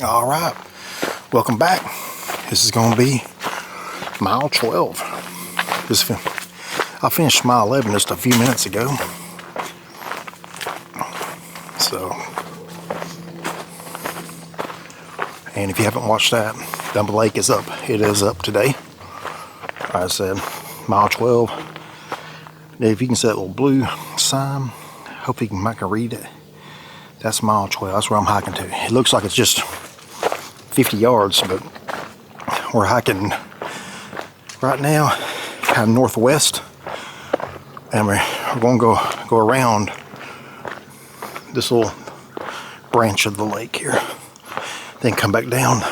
All right, welcome back. This is going to be mile 12. I finished mile 11 just a few minutes ago. So, and if you haven't watched that, the lake is up. It is up today. I said mile 12. If you can see that little blue sign, hope you can read it. That's mile 12. That's where I'm hiking to. It looks like it's just 50 yards, but we're hiking right now kind of northwest, and we're going to go around this little branch of the lake here, then come back down.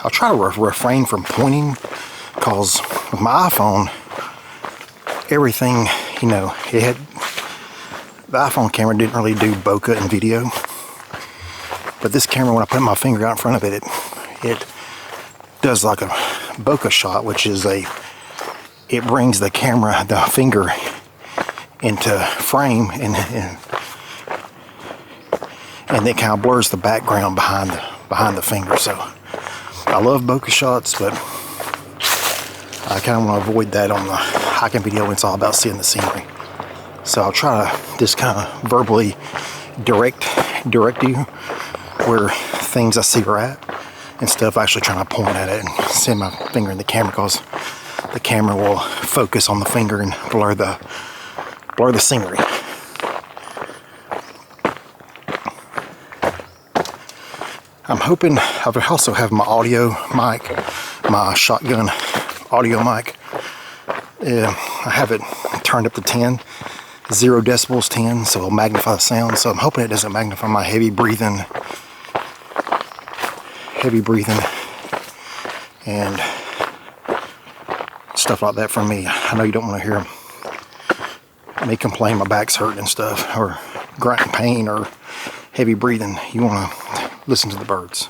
I'll try to refrain from pointing, because with my iPhone, everything, you know, the iPhone camera didn't really do bokeh in video, but this camera, when I put my finger out in front of it, it does like a bokeh shot, which is it brings the finger into frame, and it kind of blurs the background behind the finger. So I love bokeh shots, but I kind of want to avoid that on the hiking video when it's all about seeing the scenery. So I'll try to just kind of verbally direct you where things I see are at, instead of actually trying to point at it and send my finger in the camera, because the camera will focus on the finger and blur the scenery. I'm hoping I also have my audio mic, my shotgun audio mic. I have it turned up to 10, 0 decibels 10, so it'll magnify the sound. So I'm hoping it doesn't magnify my heavy breathing, and stuff like that from me. I know you don't want to hear me complain my back's hurting and stuff, or grunting pain, or heavy breathing. You want to listen to the birds.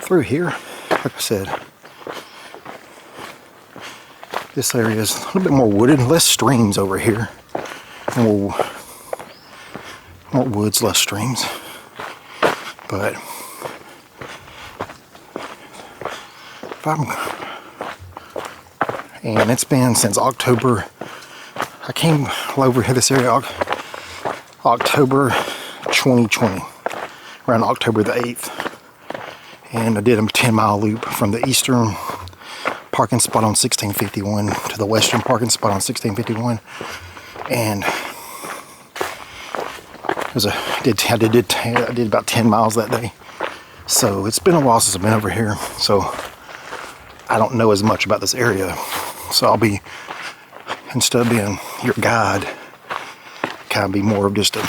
Through here, like I said, this area is a little bit more wooded, less streams over here. More woods, less streams. But and it's been since October. I came over here this area October 2020, around October the 8th. And I did a 10-mile loop from the eastern parking spot on 1651 to the western parking spot on 1651. And I did about 10 miles that day. So it's been a while since I've been over here. So I don't know as much about this area. So I'll be, instead of being your guide, kind of be more of just an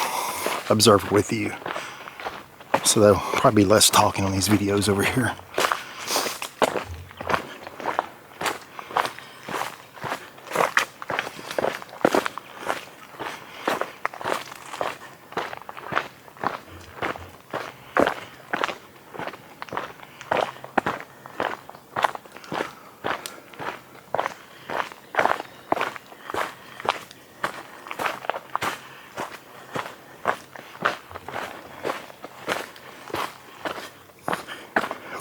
observer with you. So there'll probably be less talking on these videos over here.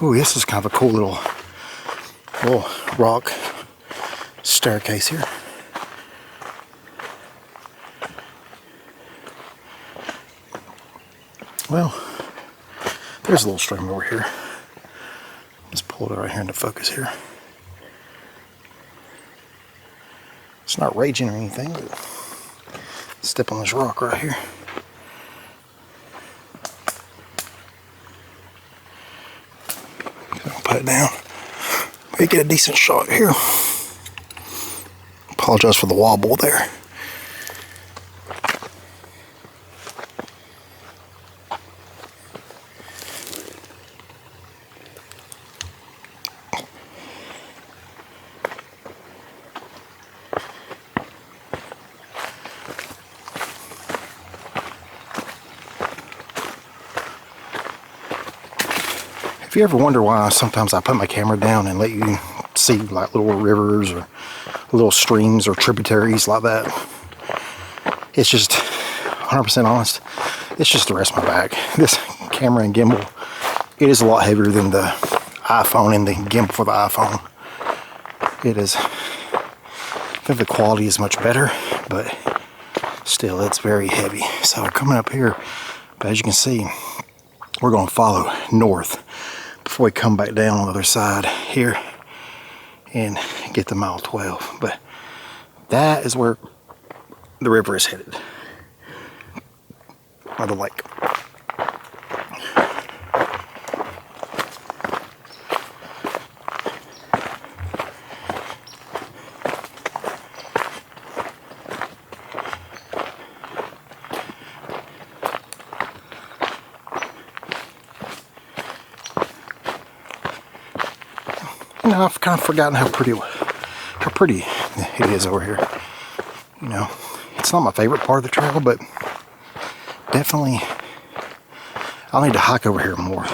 Ooh, this is kind of a cool little rock staircase here. Well, there's a little stream over here. Let's pull it right here into focus here. It's not raging or anything, but step on this rock right here. Put it down. We get a decent shot here. Apologize for the wobble there. If you ever wonder why sometimes I put my camera down and let you see like little rivers or little streams or tributaries like that, it's just 100% honest, it's just the rest of my back. This camera and gimbal, it is a lot heavier than the iPhone and the gimbal for the iPhone. It is, I think the quality is much better, but still it's very heavy. So we're coming up here, but as you can see, we're going to follow north before we come back down on the other side here and get to mile 12. But that is where the river is headed, or the lake. You know, I've kind of forgotten how pretty it is over here. You know, it's not my favorite part of the trail, but definitely I'll need to hike over here more.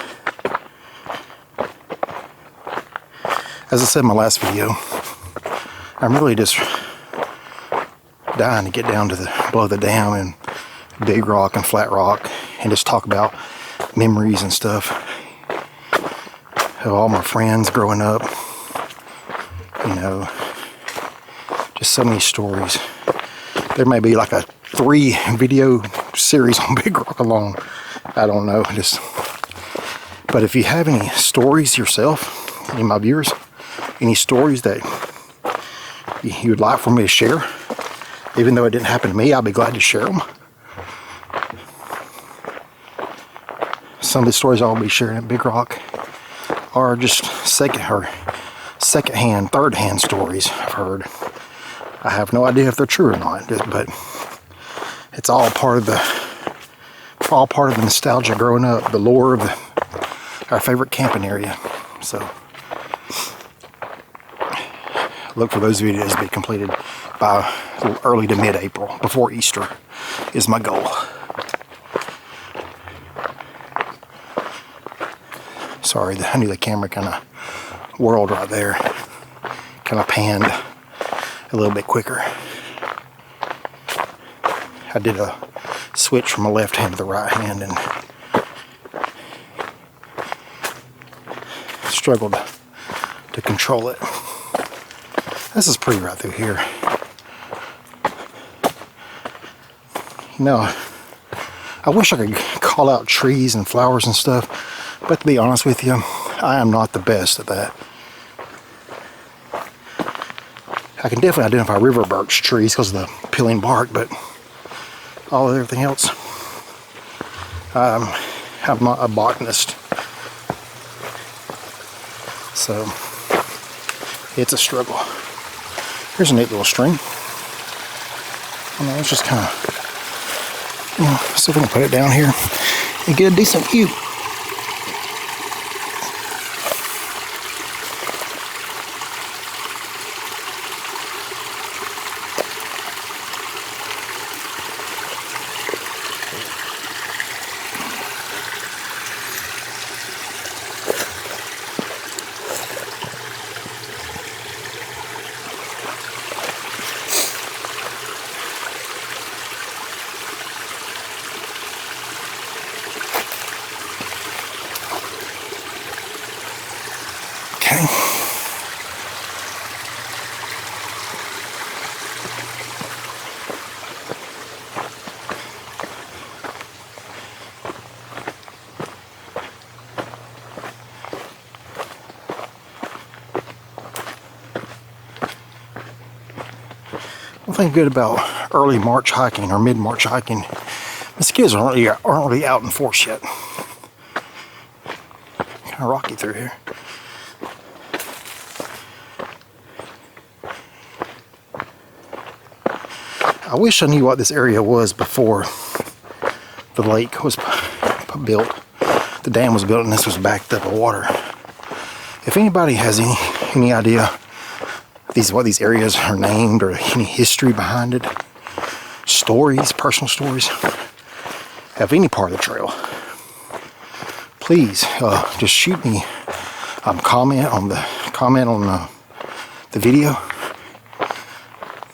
As I said in my last video, I'm really just dying to get down to below the dam and Big Rock and Flat Rock and just talk about memories and stuff of all my friends growing up. You know, just so many stories. There may be like a 3-video series on Big Rock alone. I don't know. But if you have any stories yourself, any of my viewers, any stories that you would like for me to share, even though it didn't happen to me, I'll be glad to share them. Some of the stories I'll be sharing at Big Rock are just second-hand, third-hand stories I've heard. I have no idea if they're true or not, but it's all part of the nostalgia growing up, the lore of our favorite camping area. So look for those videos to be completed by early to mid-April, before Easter is my goal. Sorry, I knew the camera kind of whirled right there, kind of panned a little bit quicker. I did a switch from a left hand to the right hand and struggled to control it. This is pretty right through here. You know, I wish I could call out trees and flowers and stuff, but to be honest with you, I am not the best at that. I can definitely identify river birch trees because of the peeling bark, but all of everything else, I'm not a botanist. So it's a struggle. Here's a neat little stream. I mean, let's just kind of, see if we can put it down here and get a decent view. Okay. One thing good about early March hiking or mid-March hiking, mosquitoes aren't really out in force yet. Kind of rocky through here. I wish I knew what this area was before the lake was built. The dam was built and this was backed up with water. If anybody has any idea what these areas are named or any history behind it, stories, personal stories, of any part of the trail, please just shoot me comment on the video.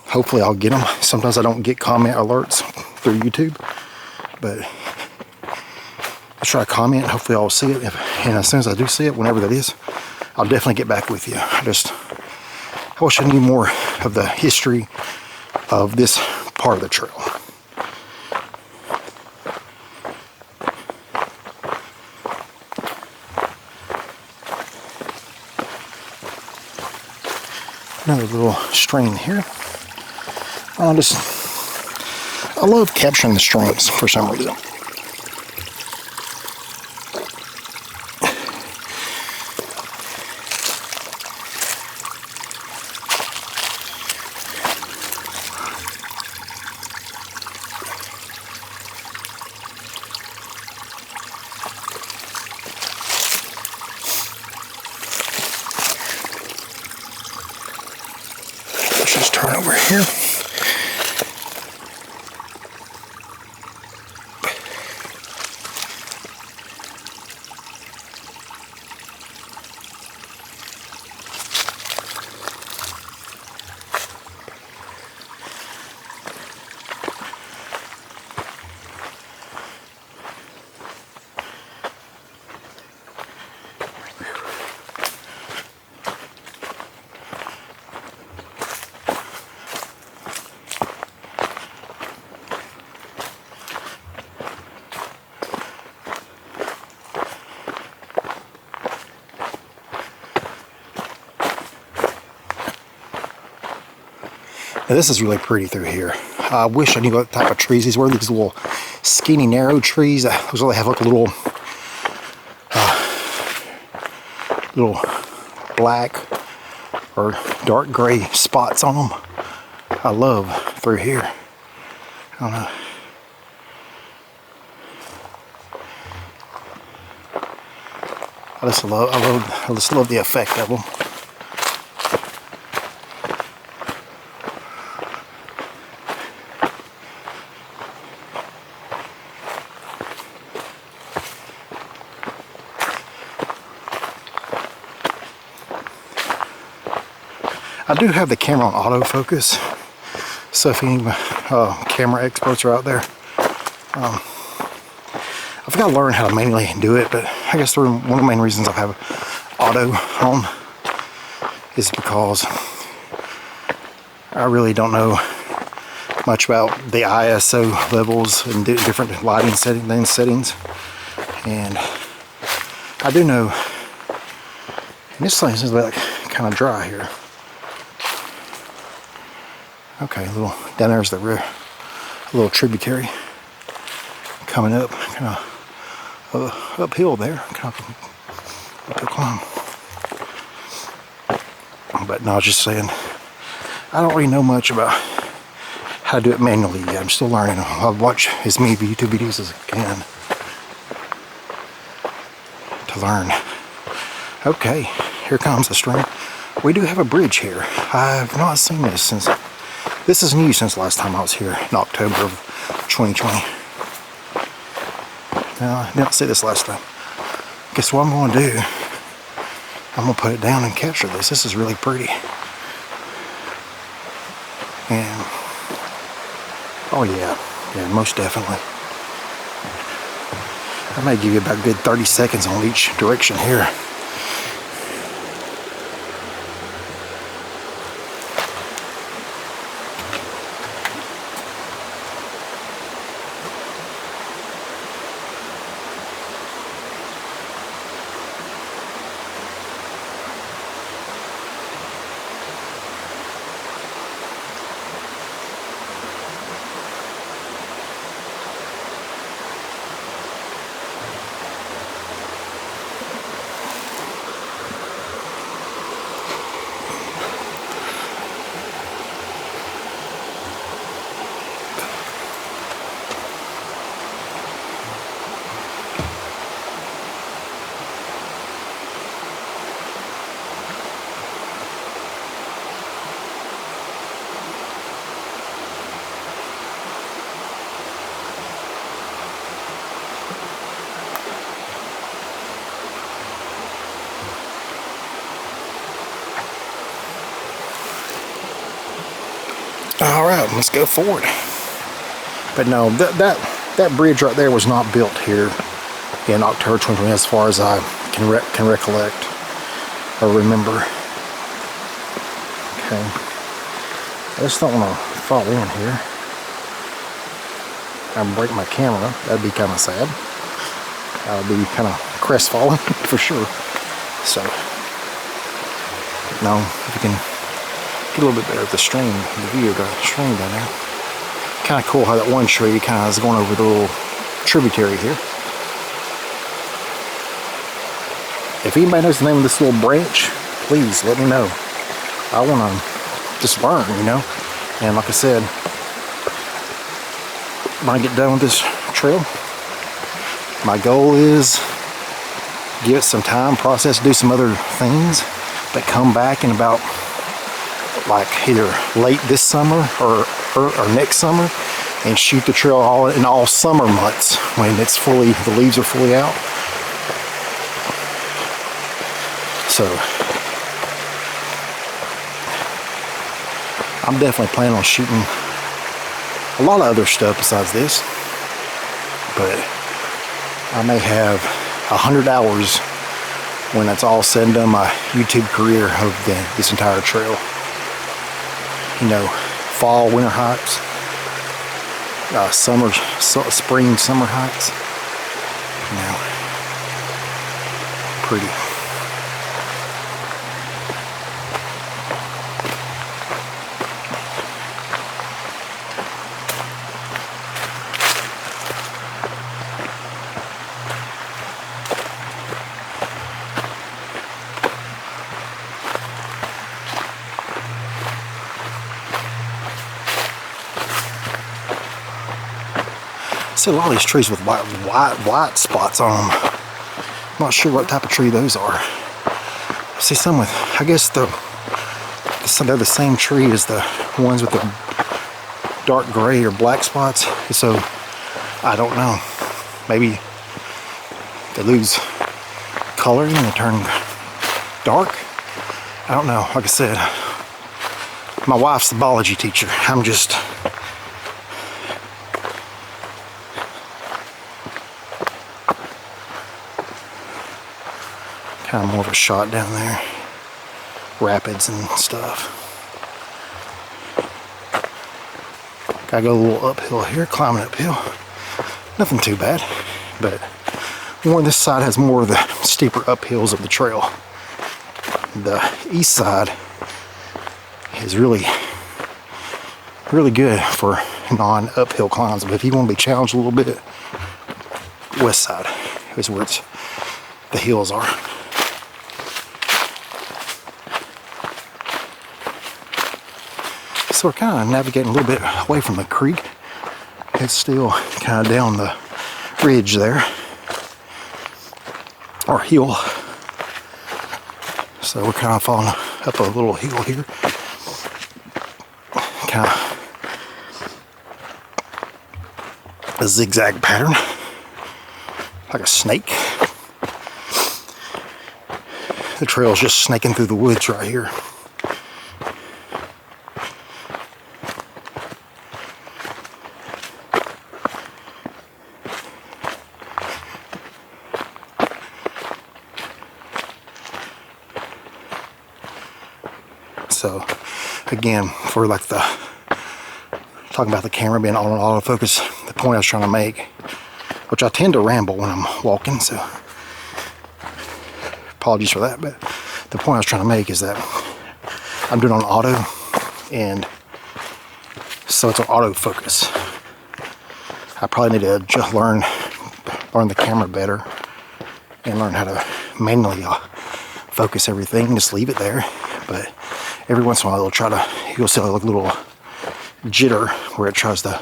Hopefully I'll get them. Sometimes I don't get comment alerts through YouTube, but I'll try to comment. Hopefully I'll see it, and as soon as I do see it, whenever that is, I'll definitely get back with you. I wish I knew more of the history of this part of the trail. Another little stream here. I love capturing the streams for some reason. Let's just turn over here. Now this is really pretty through here. I wish I knew what type of trees these were. These little skinny, narrow trees. Those really have like a little black or dark gray spots on them. I love through here. I don't know. I just love the effect of them. I do have the camera on autofocus, so if any camera experts are out there, I've got to learn how to manually do it, but I guess one of the main reasons I have auto on is because I really don't know much about the ISO levels and different lighting settings, and I do know, and this thing is like kind of dry here. Okay, down there's the little tributary coming up, kind of uphill there, kind of up the climb. But no, I was just saying, I don't really know much about how to do it manually yet. I'm still learning. I'll watch as many YouTube videos as I can to learn. Okay, here comes the stream. We do have a bridge here. I've not seen this since. This is new since last time I was here in October of 2020. Now, I didn't see this last time. Guess what I'm going to do? I'm going to put it down and capture this. This is really pretty. And, oh yeah, most definitely. I may give you about a good 30 seconds on each direction here. All right, let's go forward. But no, that bridge right there was not built here in October 2020, as far as I can recollect or remember. Okay, I just don't want to fall in here. I'd break my camera. That'd be kind of sad. I'd be kind of crestfallen for sure. So, no, if you can get a little bit better at the stream, the view of the stream down there. Kind of cool how that one tree kind of is going over the little tributary here. If anybody knows the name of this little branch, please let me know. I want to just learn, you know. And like I said, when I get done with this trail, my goal is give it some time, process, do some other things, but come back in about like either late this summer or next summer and shoot the trail in all summer months when it's fully, the leaves are fully out. So I'm definitely planning on shooting a lot of other stuff besides this, but I may have 100 hours when it's all said and done, my YouTube career of this entire trail. You know, fall, winter hikes, spring, summer hikes. You know, pretty. I see a lot of these trees with white spots on them. I'm not sure what type of tree those are. I see some with, I guess they're the same tree as the ones with the dark gray or black spots. So I don't know. Maybe they lose coloring and they turn dark. I don't know. Like I said, my wife's the biology teacher. I'm just kind of more of a shot down there, rapids and stuff. Gotta go a little uphill here, climbing uphill. Nothing too bad, but this side has more of the steeper uphills of the trail. The east side is really good for non-uphill climbs, but if you want to be challenged a little bit, west side is where the hills are. So we're kind of navigating a little bit away from the creek. It's still kind of down the ridge there, or hill. So we're kind of falling up a little hill here. Kind of a zigzag pattern, like a snake. The trail's just snaking through the woods right here. So again, for like talking about the camera being on autofocus, the point I was trying to make, which I tend to ramble when I'm walking, so apologies for that, but the point I was trying to make is that I'm doing on auto, and so it's on autofocus. I probably need to just learn the camera better and learn how to manually focus everything, just leave it there. But every once in a while you'll see like a little jitter where it tries to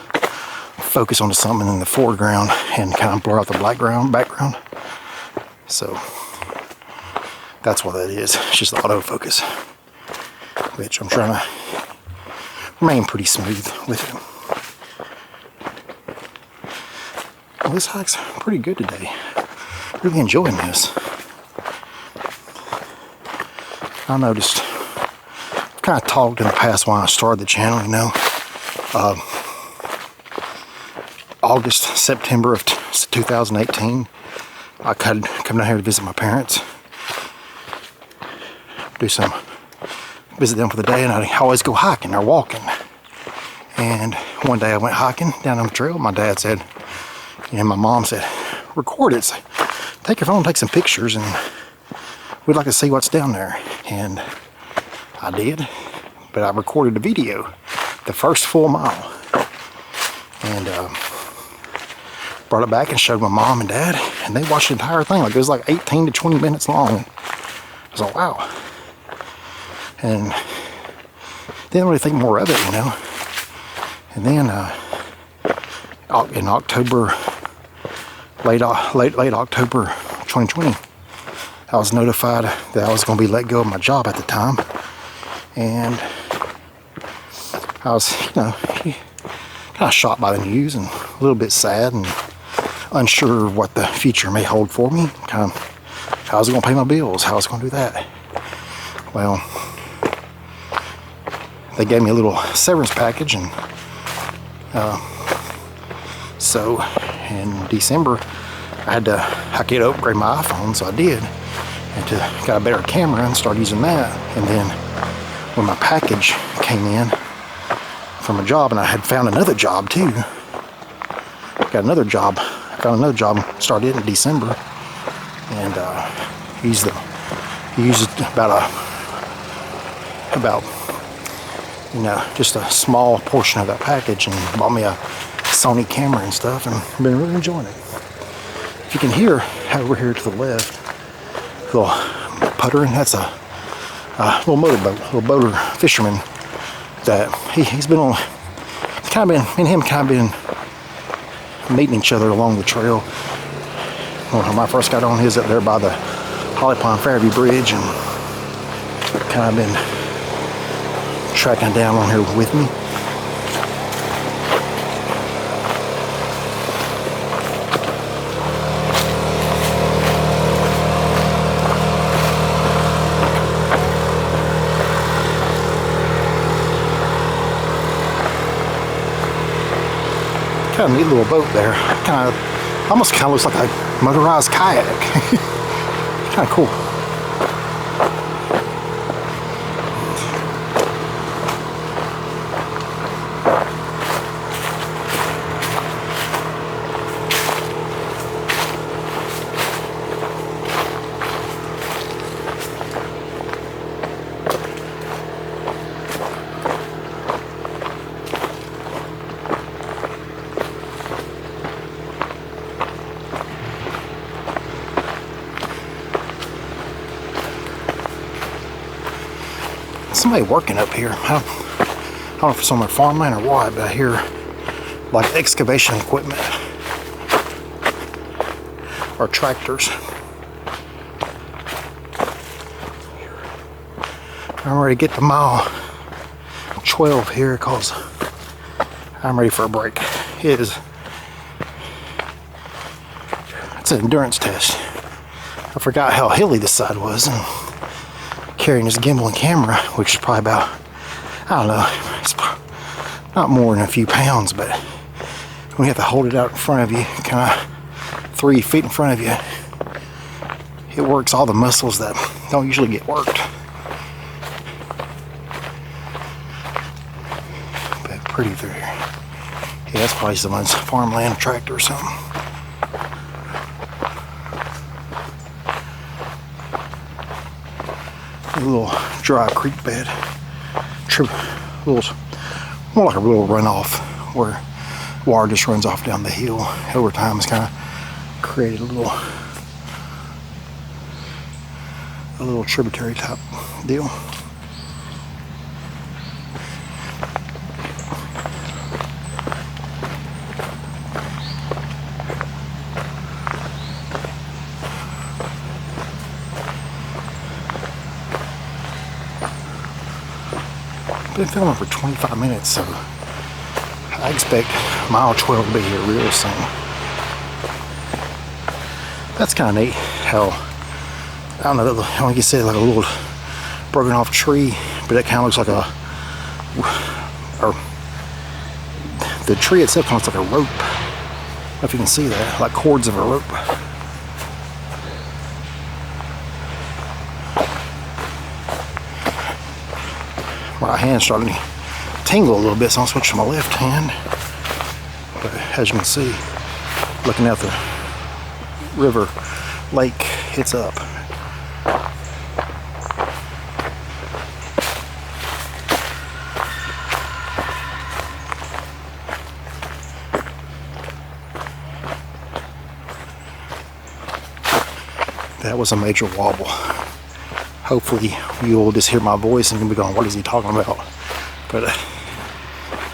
focus onto something in the foreground and kind of blur out the background. So that's what that is. It's just the autofocus, which I'm trying to remain pretty smooth with it. Well, this hike's pretty good today. Really enjoying this. I noticed, I've kind of talked in the past when I started the channel, you know, August, September of 2018. I could come down here to visit my parents, visit them for the day, and I always go hiking or walking. And one day I went hiking down on the trail. My dad said, and my mom said, record it. Take your phone, take some pictures, and we'd like to see what's down there. And I did, but I recorded a video, the first full mile, and brought it back and showed my mom and dad, and they watched the entire thing. Like, it was like 18 to 20 minutes long. I was like, wow. And didn't really think more of it, you know. And then in October, late October 2020, I was notified that I was going to be let go of my job at the time. And I was, you know, kind of shocked by the news and a little bit sad and unsure of what the future may hold for me. Kind of how I was going to pay my bills, how I was going to do that. Well, they gave me a little severance package, and so in December I had to upgrade my iPhone, so I did, and got a better camera and started using that. And then when my package came in from a job, and I had found another job too, found another job, started in December, and used about you know, just a small portion of that package, and bought me a Sony camera and stuff, and I've been really enjoying it. If you can hear over here to the left, a little puttering, that's a little motorboat, little boater fisherman that he's been on. It's kind of been, me and him kind of been meeting each other along the trail. When I first got on, he was up there by the Holly Pond Fairview Bridge, and kind of been tracking down on here with me. Kind of neat little boat there. Almost kind of looks like a motorized kayak. Kind of cool. Somebody working up here. I don't know if it's on their farmland or what, but I hear like excavation equipment or tractors. I'm ready to get to mile 12 here because I'm ready for a break. It's an endurance test. I forgot how hilly this side was, and carrying this gimbal and camera, which is probably about, I don't know, it's not more than a few pounds, but when you have to hold it out in front of you, kind of 3 feet in front of you, it works all the muscles that don't usually get worked. But pretty through here. Yeah, that's probably someone's farmland tractor or something. A little dry creek bed, more like a little runoff where water just runs off down the hill. Over time, it's kind of created a little tributary type deal. Been filming for 25 minutes, so I expect mile 12 to be here real soon. That's kind of neat how, I don't know, like you said, like a little broken off tree, but it kind of looks like the tree itself looks like a rope. I don't know if you can see that, like cords of a rope. My right hand's starting to tingle a little bit, so I'll switch to my left hand. But as you can see, looking at the river, lake, it's up. That was a major wobble. Hopefully you'll just hear my voice and you'll be going, what is he talking about? But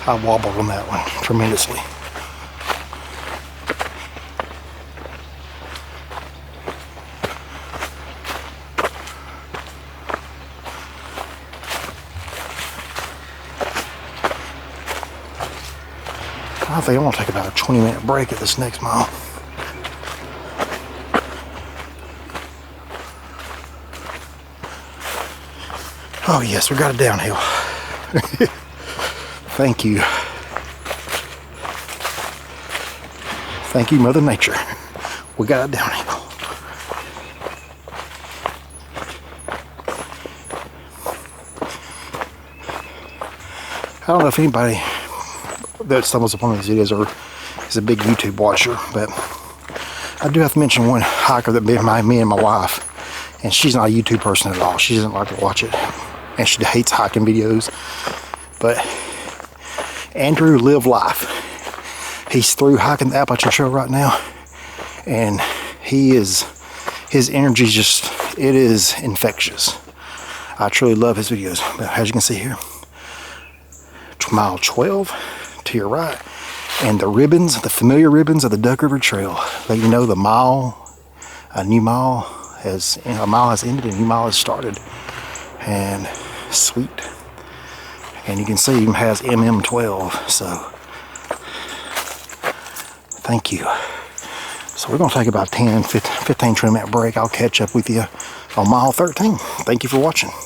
I wobbled on that one tremendously. I think I'm gonna take about a 20-minute break at this next mile. Oh yes, we got it downhill. Thank you. Thank you, Mother Nature. We got it downhill. I don't know if anybody that stumbles upon these videos or is a big YouTube watcher, but I do have to mention one hiker that me and my wife, and she's not a YouTube person at all. She doesn't like to watch it, and she hates hiking videos. But Andrew Live Life, he's through hiking the Appalachian Trail right now, and his energy just, it is infectious. I truly love his videos. But as you can see here, mile 12 to your right, and the ribbons, the familiar ribbons of the Duck River Trail, let you know the mile, a new mile has ended, a new mile has started. And sweet. And you can see it even has MM12, so thank you. So we're going to take about 10, 15, 20 minute break. I'll catch up with you on mile 13. Thank you for watching.